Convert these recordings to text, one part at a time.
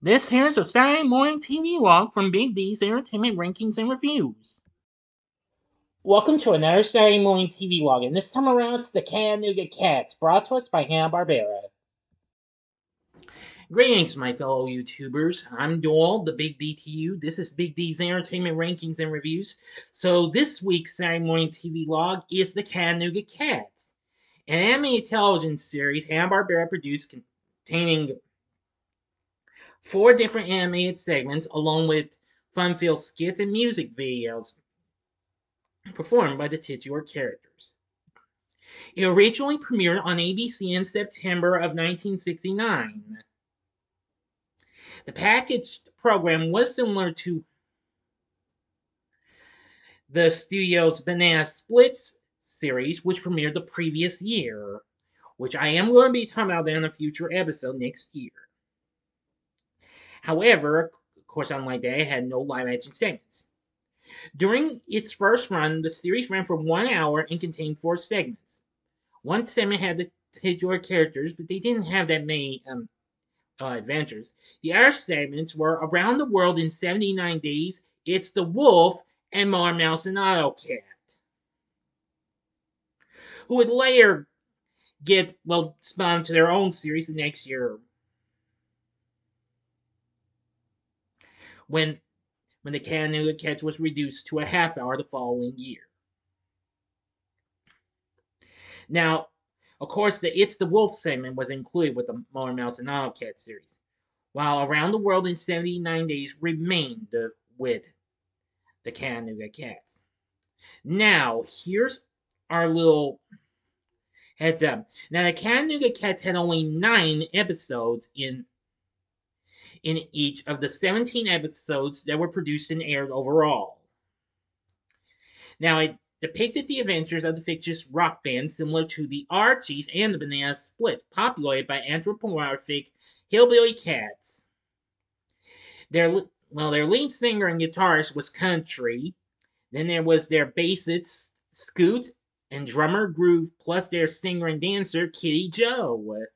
This here's a Saturday Morning TVLog from Big D's Entertainment Rankings and Reviews. Welcome to another Saturday Morning TVLog, and this time around it's the Cattanooga Cats, brought to us by Hanna-Barbera. Greetings, my fellow YouTubers. I'm Doyle, the Big D to you. This is Big D's Entertainment Rankings and Reviews. So this week's Saturday Morning TVLog is the Cattanooga Cats, an animated television series Hanna-Barbera produced containing 4 different animated segments, along with fun-filled skits and music videos performed by the titular characters. It originally premiered on ABC in September of 1969. The packaged program was similar to the studio's Banana Splits series, which premiered the previous year, which I am going to be talking about in a future episode next year. However, of course, unlike that, it had no live-action segments. During its first run, the series ran for 1 hour and contained 4 segments. One segment had the titular characters, but they didn't have that many adventures. The other segments were Around the World in 79 Days, It's the Wolf, and Motormouse Autocat, who would later get, spun to their own series the next year when the Cattanooga Cats was reduced to a half hour the following year. Now, of course, the It's the Wolf segment was included with the Motormouse and Autocat series, while Around the World in 79 Days remained with the Cattanooga Cats. Now, here's our little heads up. Now, the Cattanooga Cats had only 9 episodes in each of the 17 episodes that were produced and aired overall. Now, it depicted the adventures of the fictitious rock band similar to the Archies and the Banana Split, populated by anthropomorphic hillbilly cats. Their lead singer and guitarist was country. Then there was their bassist, Scoot, and drummer, Groove, plus their singer and dancer, Kitty Joe.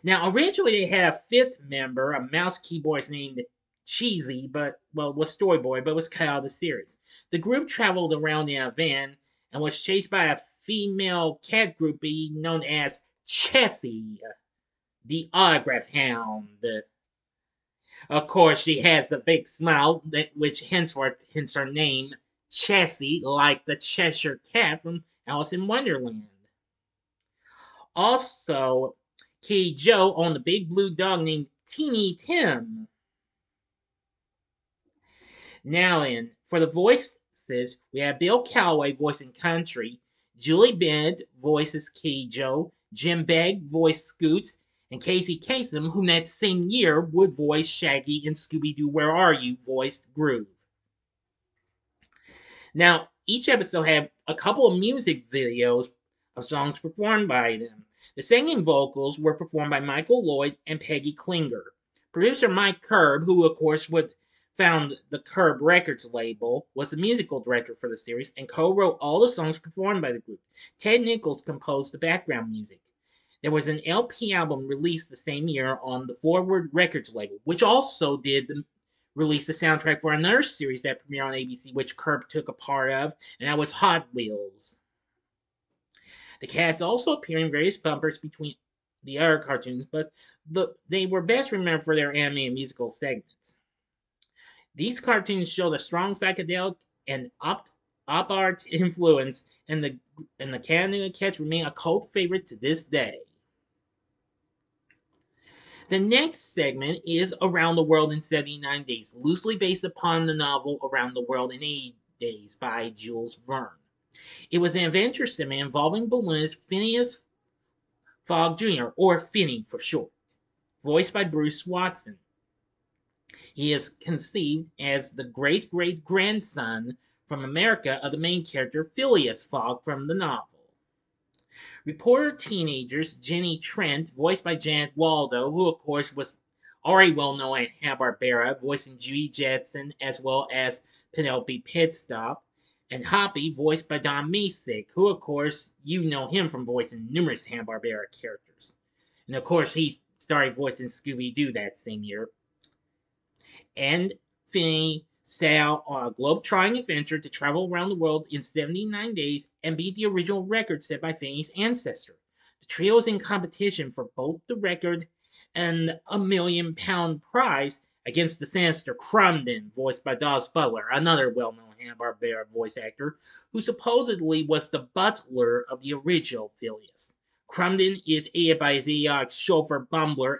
Now, originally they had a 5th member, a mouse keyboardist named Cheesy, was Storyboy, but was cut out of the series. The group traveled around in a van and was chased by a female cat groupie known as Chessie, the autograph hound. Of course, she has the big smile, which henceforth hence her name, Chessie, like the Cheshire Cat from Alice in Wonderland. Also, Kitty Joe owned a big blue dog named Teeny Tim. Now then, for the voices, we have Bill Calloway voicing Country, Julie Bennett voices Kitty Joe, Jim Begg voiced Scoots, and Casey Kasem, who that same year would voice Shaggy and Scooby-Doo Where Are You voiced Groove. Now, each episode had a couple of music videos of songs performed by them. The singing vocals were performed by Michael Lloyd and Peggy Klinger. Producer Mike Curb, who of course found the Curb Records label, was the musical director for the series and co-wrote all the songs performed by the group. Ted Nichols composed the background music. There was an LP album released the same year on the Forward Records label, which also release the soundtrack for another series that premiered on ABC, which Curb took a part of, and that was Hot Wheels. The Cats also appear in various bumpers between the other cartoons, but they were best remembered for their animated musical segments. These cartoons showed a strong psychedelic and op art influence, and the Cattanooga Cats remain a cult favorite to this day. The next segment is Around the World in 79 Days, loosely based upon the novel Around the World in 80 Days by Jules Verne. It was an adventure segment involving balloonist Phineas Fogg Jr., or Finney for short, voiced by Bruce Watson. He is conceived as the great-great-grandson from America of the main character Phileas Fogg from the novel. Reporter teenagers Jenny Trent, voiced by Janet Waldo, who of course was already well known at Hanna-Barbera, voicing Judy Jetson as well as Penelope Pitstop, and Hoppy, voiced by Don Masick, who of course you know him from voicing numerous Hanna-Barbera characters. And of course he's started voicing Scooby-Doo that same year. And Finney set out on a globe-trotting adventure to travel around the world in 79 days and beat the original record set by Finney's ancestor. The trio is in competition for both the record and a £1 million prize against the sinister Crumden, voiced by Dawes Butler, another well-known Hanna-Barbera voice actor, who supposedly was the butler of the original Phileas. Crumden is aided by his idiotic chauffeur Bumbler,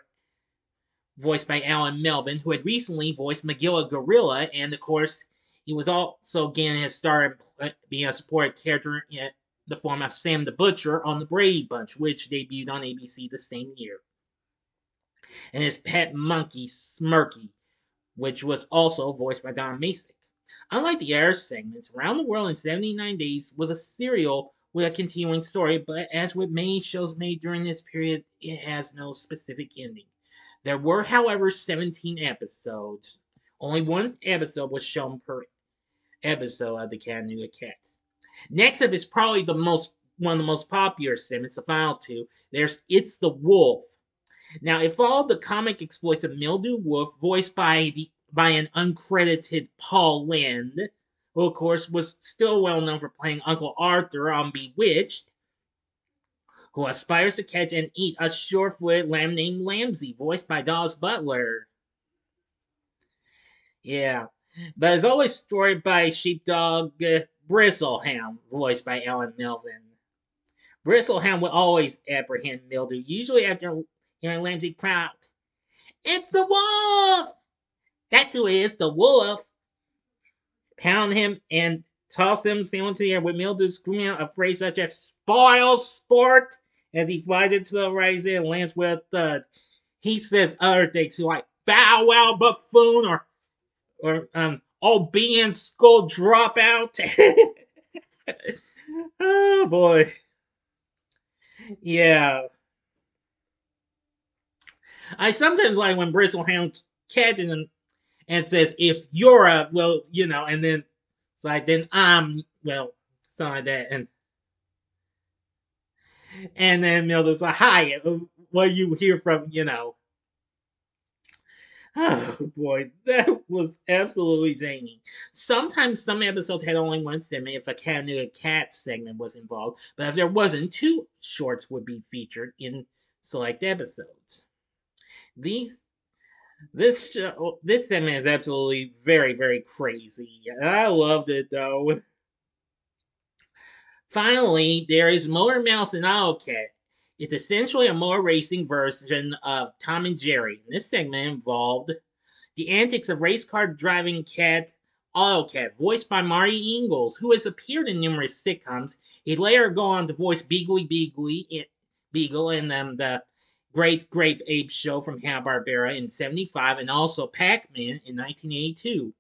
voiced by Alan Melvin, who had recently voiced Magilla Gorilla, and of course, he was also getting his start being a supporting character in the form of Sam the Butcher on The Brady Bunch, which debuted on ABC the same year. And his pet monkey, Smirky, which was also voiced by Don Masick. Unlike the air segments, Around the World in 79 Days was a serial with a continuing story, but as with many shows made during this period, it has no specific ending. There were, however, 17 episodes. Only one episode was shown per episode of the Cattanooga Cats. Next up is probably one of the most popular segments, the final two. There's It's the Wolf. Now, it followed the comic exploits of Mildew Wolf, voiced by an uncredited Paul Lynde, who of course was still well known for playing Uncle Arthur on Bewitched, who aspires to catch and eat a short-footed lamb named Lamsey, voiced by Dawes Butler. Yeah, but it's always stored by sheepdog Bristlehound, voiced by Alan Melvin. Bristlehound would always apprehend Mildew, usually after hearing Lamsey cry, "It's the wolf! That's who it is, the wolf!" Pound him and toss him into the air with Mildew screaming out a phrase such as "Spoil sport!" as he flies into the horizon and lands with a thud. He says other things like "Bow wow buffoon" or "Oh being skull drop out." Oh boy. Yeah. I sometimes like when Bristlehound catches him and says, "If you're a," well, and then it's like, "Then I'm," well, something like that. And then Mildred's like, "Hi, what you hear from, Oh boy, that was absolutely zany. Sometimes some episodes had only one segment if a Cattanooga Cats segment was involved, but if there wasn't, two shorts would be featured in select episodes. This segment is absolutely very, very crazy. I loved it though. Finally, there is Motormouse and Autocat. It's essentially a motor racing version of Tom and Jerry. This segment involved the antics of race car driving cat Autocat, voiced by Marty Ingalls, who has appeared in numerous sitcoms. He'd later go on to voice Beagle in the Great Grape Ape Show from Hanna-Barbera in 1975, and also Pac-Man in 1982.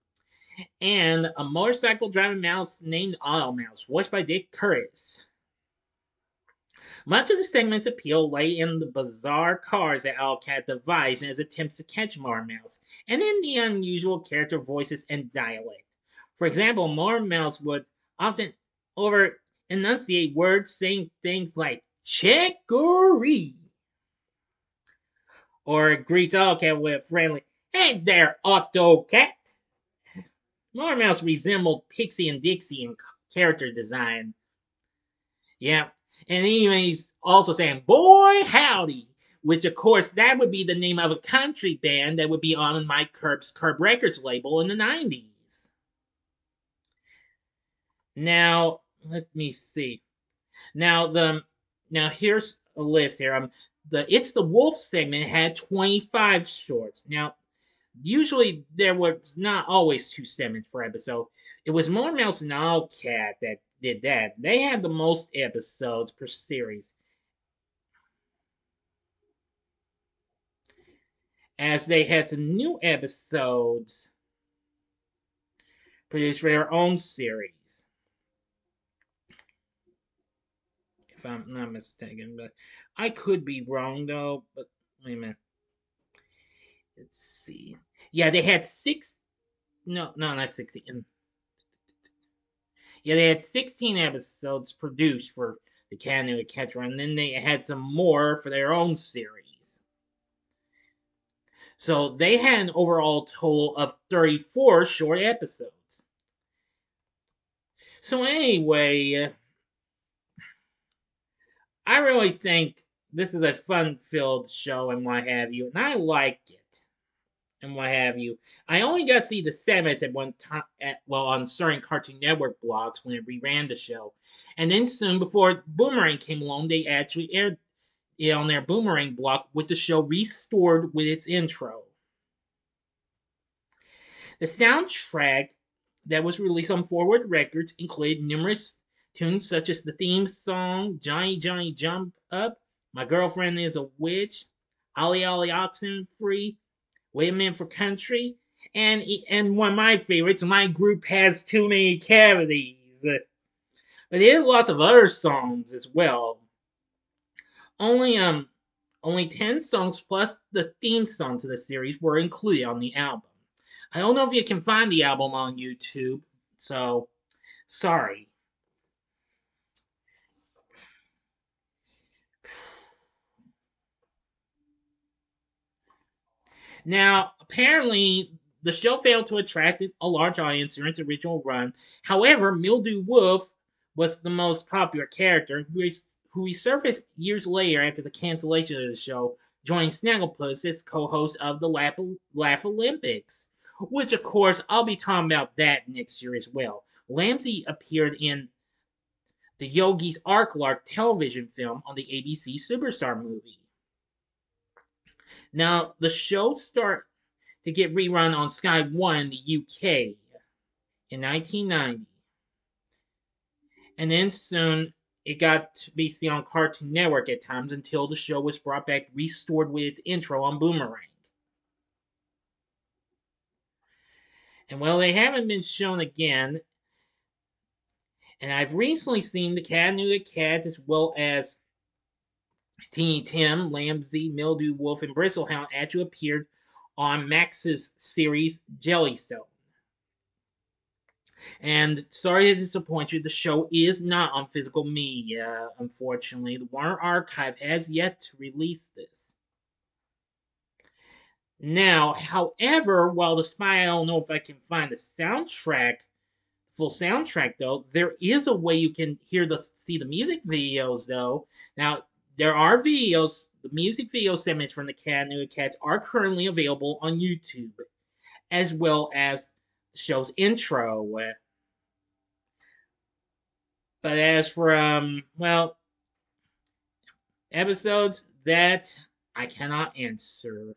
And a motorcycle driving mouse named Automouse, voiced by Dick Curtis. Much of the segment's appeal lay in the bizarre cars that Autocat devised in his attempts to catch Motormouse, and in the unusual character voices and dialect. For example, Motormouse would often over-enunciate words saying things like "chicory," or greet Autocat with a friendly "Hey there, Autocat." Motormouse resembled Pixie and Dixie in character design. Yeah, and he's also saying "Boy Howdy," which of course that would be the name of a country band that would be on Mike Curb's Curb Records label in the 90s. Now, let me see. Now here's a list here. The It's the Wolf segment had 25 shorts. Now, usually there was not always two segments per episode. It was Motormouse and Autocat that did that. They had the most episodes per series, as they had some new episodes produced for their own series. If I'm not mistaken, but I could be wrong though. But wait a minute. Let's see. Yeah, they had not 16. Yeah, they had 16 episodes produced for the Cattanooga Cats, and then they had some more for their own series. So they had an overall total of 34 short episodes. So anyway, I really think this is a fun-filled show and what have you, and I like it and what have you. I only got to see the segments at one time, on certain Cartoon Network blogs when it reran the show, and then soon before Boomerang came along, they actually aired it on their Boomerang block with the show restored with its intro. The soundtrack that was released on Forward Records included numerous tunes such as the theme song Johnny Johnny Jump Up, My Girlfriend is a Witch, Ollie Ollie Oxen Free, Wait a Minute for Country, and one of my favorites, My Group Has Too Many Cavities. But there are lots of other songs as well. Only only 10 songs plus the theme song to the series were included on the album. I don't know if you can find the album on YouTube, so sorry. Now, apparently, the show failed to attract a large audience during its original run. However, Mildew Wolf was the most popular character, who resurfaced years later after the cancellation of the show, joining Snagglepuss as co-host of the Laugh Olympics. Which, of course, I'll be talking about that next year as well. Lamsey appeared in the Yogi's Ark Lark television film on the ABC Superstar movie. Now, the show started to get rerun on Sky One in the UK in 1990. And then soon it got to be seen on Cartoon Network at times until the show was brought back restored with its intro on Boomerang. And well, they haven't been shown again. And I've recently seen the Cattanooga Cats as well as Teeny Tim, Lamsey, Mildew Wolf, and Bristlehound actually appeared on Max's series Jellystone. And sorry to disappoint you, the show is not on physical media, unfortunately. The Warner Archive has yet to release this. Now, however, while despite I don't know if I can find the soundtrack, full soundtrack though, there is a way you can see the music videos though. Now, there are videos, the music video segments from the Cattanooga Cats are currently available on YouTube, as well as the show's intro. But as for episodes, that I cannot answer.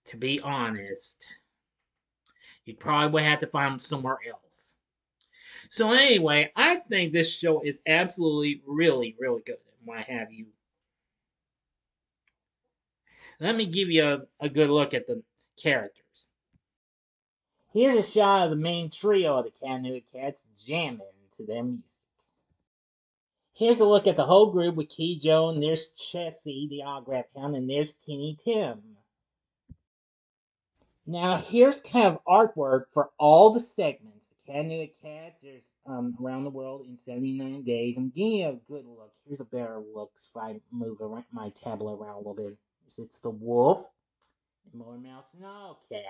To be honest, you probably would have to find them somewhere else. So anyway, I think this show is absolutely really, really good and what have you. Let me give you a good look at the characters. Here's a shot of the main trio of the Cattanooga Cats jamming to their music. Here's a look at the whole group with Key Joe, and there's Chessie, the autograph hound, and there's Teeny Tim. Now, here's kind of artwork for all the segments. The Cattanooga Cats, there's around the world in 79 days. I'm giving you a good look. Here's a better look if I move my tablet around a little bit. It's the Wolf and Motormouse Autocat.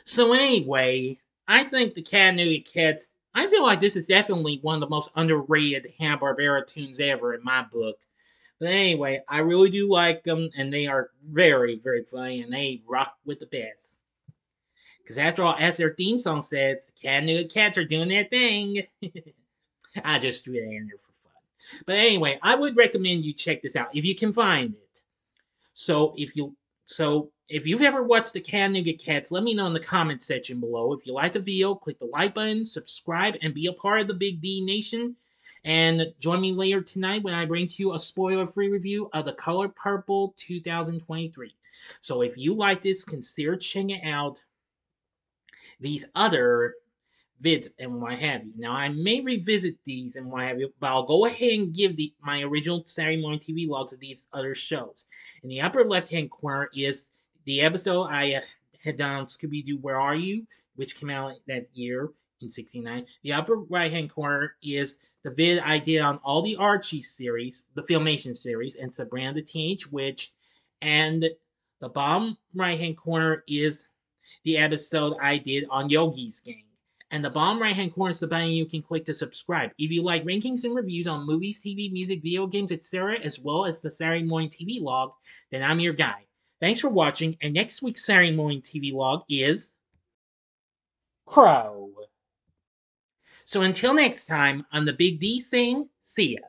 So anyway, I think the Cattanooga Cats, I feel like this is definitely one of the most underrated Hanna-Barbera tunes ever in my book. But anyway, I really do like them, and they are very, very funny, and they rock with the best. Because after all, as their theme song says, the Cattanooga Cats are doing their thing. I just threw that in there for fun. But anyway, I would recommend you check this out if you can find it. So if you've ever watched the Cattanooga Cats, let me know in the comment section below. If you like the video, click the like button, subscribe, and be a part of the Big D Nation. And join me later tonight when I bring to you a spoiler-free review of The Color Purple 2023. So if you like this, consider checking out these other vids and what have you. Now, I may revisit these and what have you, but I'll go ahead and give my original Saturday Morning TV logs of these other shows. In the upper left-hand corner is the episode I had done on Scooby-Doo, Where Are You?, which came out that year. in 69. The upper right-hand corner is the vid I did on all the Archie series, the Filmation series, and Sabrina the Teenage Witch. And the bottom right-hand corner is the episode I did on Yogi's Gang. And the bottom right-hand corner is the button you can click to subscribe. If you like rankings and reviews on movies, TV, music, video games, etc., as well as the Saturday Morning TVLog, then I'm your guy. Thanks for watching, and next week's Saturday Morning TVLog is Crow. So until next time, I'm the Big D saying, see ya.